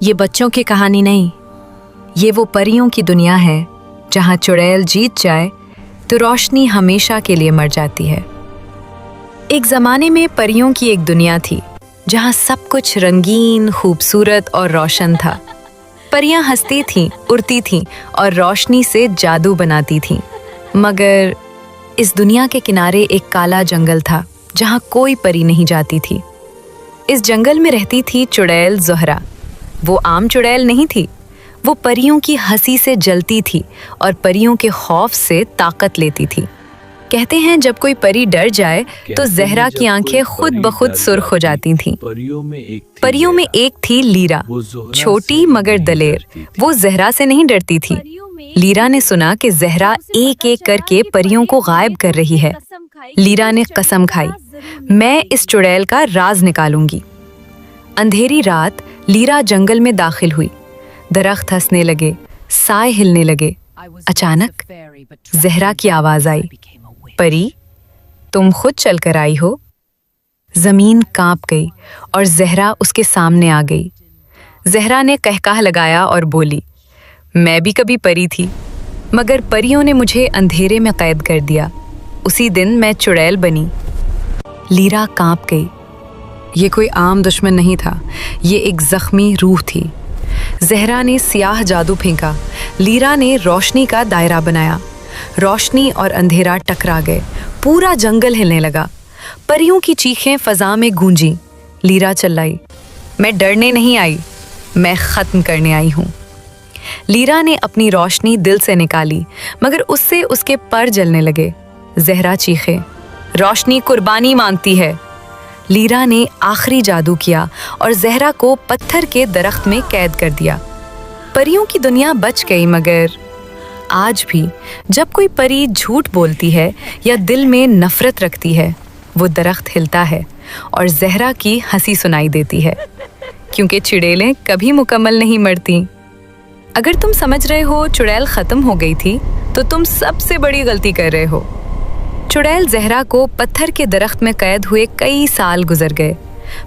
ये बच्चों की कहानी नहीं, ये वो परियों की दुनिया है जहाँ चुड़ैल जीत जाए तो रोशनी हमेशा के लिए मर जाती है। एक ज़माने में परियों की एक दुनिया थी जहाँ सब कुछ रंगीन, खूबसूरत और रोशन था। परियां हंसती थीं, उड़ती थीं और रोशनी से जादू बनाती थीं। मगर इस दुनिया के किनारे एक काला जंगल था जहाँ कोई परी नहीं जाती थी। इस जंगल में रहती थी चुड़ैल ज़ोहरा। वो आम चुड़ैल नहीं थी, वो परियों की हंसी से जलती थी और परियों के खौफ से ताकत लेती थी। कहते हैं जब कोई परी डर जाए तो ज़हरा की आंखें खुद ब खुद सुर्ख हो जाती थीं। परियों में एक थी लीरा, छोटी मगर दलेर। वो ज़हरा से नहीं डरती थी। लीरा ने सुना कि ज़हरा एक एक करके परियों को गायब कर रही है। लीरा ने कसम खाई, मैं इस चुड़ैल का राज निकालूंगी। अंधेरी रात लीरा जंगल में दाखिल हुई। दरख्त हंसने लगे, साए हिलने लगे। अचानक ज़हरा की आवाज आई, परी, तुम खुद चलकर आई हो। जमीन कांप गई और ज़हरा उसके सामने आ गई। ज़हरा ने कहकाह लगाया और बोली, मैं भी कभी परी थी, मगर परियों ने मुझे अंधेरे में कैद कर दिया। उसी दिन मैं चुड़ैल बनी। लीरा कांप गई। ये कोई आम दुश्मन नहीं था, ये एक जख्मी रूह थी। ज़हरा ने सियाह जादू फेंका। लीरा ने रोशनी का दायरा बनाया। रोशनी और अंधेरा टकरा गए। पूरा जंगल हिलने लगा। परियों की चीखें फजा में गूंजी। लीरा चिल्लाई, मैं डरने नहीं आई, मैं खत्म करने आई हूँ। लीरा ने अपनी रोशनी दिल से निकाली, मगर उससे उसके पर जलने लगे। ज़हरा चीखे, रोशनी कुर्बानी मांगती है। लीरा ने आखिरी जादू किया और ज़हरा को पत्थर के दरख्त में कैद कर दिया। परियों की दुनिया बच गई, मगर आज भी जब कोई परी झूठ बोलती है या दिल में नफरत रखती है, वो दरख्त हिलता है और ज़हरा की हंसी सुनाई देती है, क्योंकि चुड़ैलें कभी मुकम्मल नहीं मरती। अगर तुम समझ रहे हो चुड़ैल खत्म हो गई थी, तो तुम सबसे बड़ी गलती कर रहे हो। चुड़ैल ज़हरा को पत्थर के दरख्त में कैद हुए कई साल गुजर गए।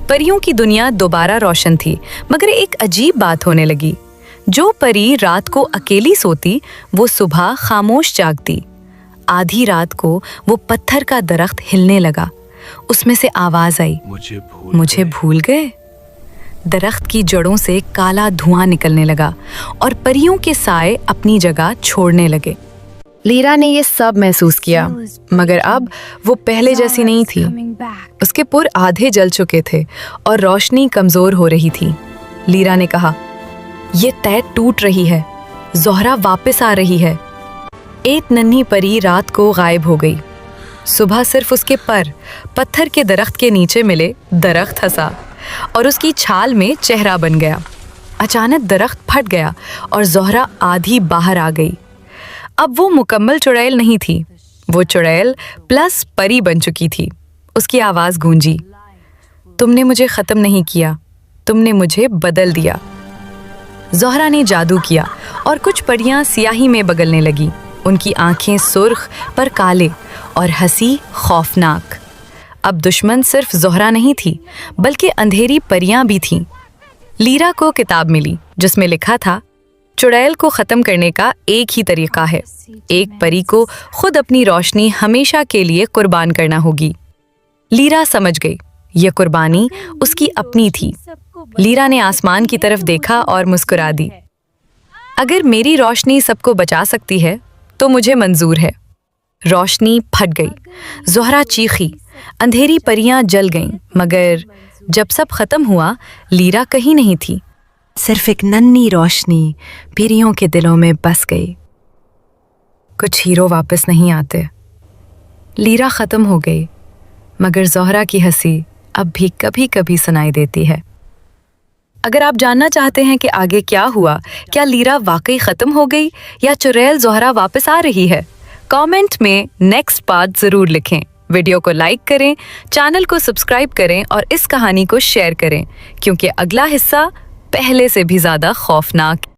परियों की दुनिया दोबारा रोशन थी, मगर एक अजीब बात होने लगी। जो परी रात को अकेली सोती, वो सुबह खामोश जागती। आधी रात को वो पत्थर का दरख्त हिलने लगा। उसमें से आवाज आई, मुझे भूल गए। दरख्त की जड़ों से काला धुआं निकलने लगा और परियों के साए अपनी जगह छोड़ने लगे। लीरा ने ये सब महसूस किया, मगर अब वो पहले जैसी नहीं थी। उसके पुर आधे जल चुके थे और रोशनी कमजोर हो रही थी। लीरा ने कहा, ये तय टूट रही है, ज़ोहरा वापस आ रही है। एक नन्ही परी रात को गायब हो गई। सुबह सिर्फ उसके पर पत्थर के दरख्त के नीचे मिले। दरख्त हंसा और उसकी छाल में चेहरा बन गया। अचानक दरख्त फट गया और ज़ोहरा आधी बाहर आ गई। अब वो मुकम्मल चुड़ैल नहीं थी, वो चुड़ैल प्लस परी बन चुकी थी। उसकी आवाज़ गूंजी, तुमने मुझे ख़त्म नहीं किया, तुमने मुझे बदल दिया। ज़ोहरा ने जादू किया और कुछ परियां सियाही में बगलने लगी। उनकी आंखें सुर्ख पर काले और हंसी खौफनाक। अब दुश्मन सिर्फ ज़ोहरा नहीं थी, बल्कि अंधेरी परियां भी थीं। लीरा को किताब मिली जिसमें लिखा था, चुड़ैल को ख़त्म करने का एक ही तरीका है, एक परी को खुद अपनी रोशनी हमेशा के लिए कुर्बान करना होगी। लीरा समझ गई, यह कुर्बानी उसकी अपनी थी। लीरा ने आसमान की तरफ देखा और मुस्कुरा दी, अगर मेरी रोशनी सबको बचा सकती है तो मुझे मंजूर है। रोशनी फट गई, ज़ोहरा चीखी, अंधेरी परियां जल गईं, मगर जब सब खत्म हुआ, लीरा कहीं नहीं थी। सिर्फ एक नन्ही रोशनी परियों के दिलों में बस गई। कुछ हीरो वापस नहीं आते। लीरा खत्म हो गई, मगर ज़ोहरा की हंसी अब भी कभी कभी सुनाई देती है। अगर आप जानना चाहते हैं कि आगे क्या हुआ, क्या लीरा वाकई खत्म हो गई या चुड़ैल ज़ोहरा वापस आ रही है, कमेंट में नेक्स्ट पार्ट ज़रूर लिखें। वीडियो को लाइक करें, चैनल को सब्सक्राइब करें और इस कहानी को शेयर करें, क्योंकि अगला हिस्सा पहले से भी ज़्यादा खौफनाक